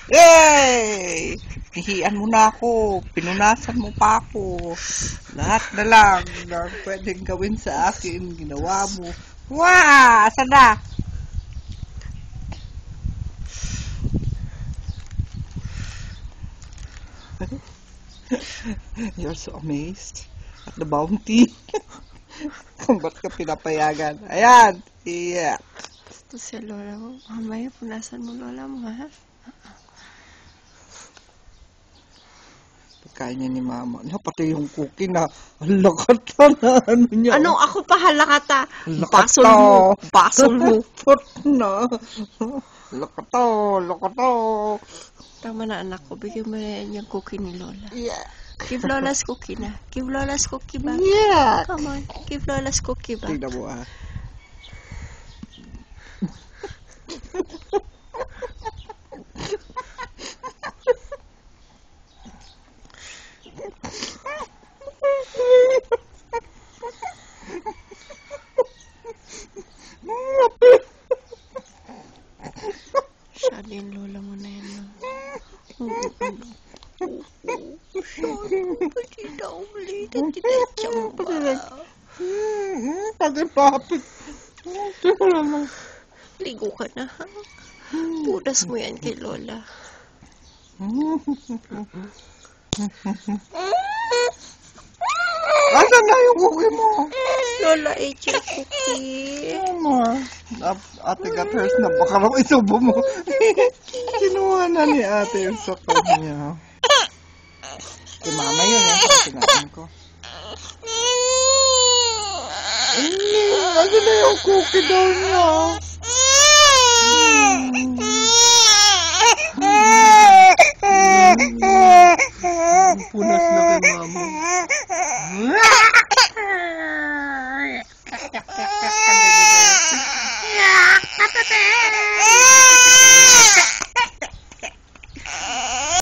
Yay! Hihian mo na ako. Pinunasan mo pa ako. Lahat na lang na pwedeng gawin sa akin, ginawa mo. Wah! Asan na? You're so amazed at the bounty. Kung ba't ka pinapayagan. Ayan! Yeah. Ito si Lola mo. Mamaya, punasan mo Lola mo, ha? Pagkain niya ni Mama. Pati yung cookie na halakata na ano niya. Ano? Ako pa halakata. Halakata. Basol mo. Basol mo. Pot na. Halakata. Halakata. Tama na, anak ko. Bigyan mo na yan yung cookie ni Lola. Yeah. Give Lola's cookie na. Give Lola's cookie back. Yeah. Come on. Give Lola's cookie back. Tignan mo ah. Sabi yung Lola mo na yan. Pati daw ulit. Pati tachang ba? Pati papit. Ligo ka na, ha? Pudas mo yan kay Lola. Asan na yung cookie mo? Lola, ate yung cookie. Ate got hers na. Baka raw isubo mo. Kinuha na ni ate yung sa kanya. Si Mama yun eh. Sinain ko. Ano na yung cookie daw niya? Punas na kay Mama.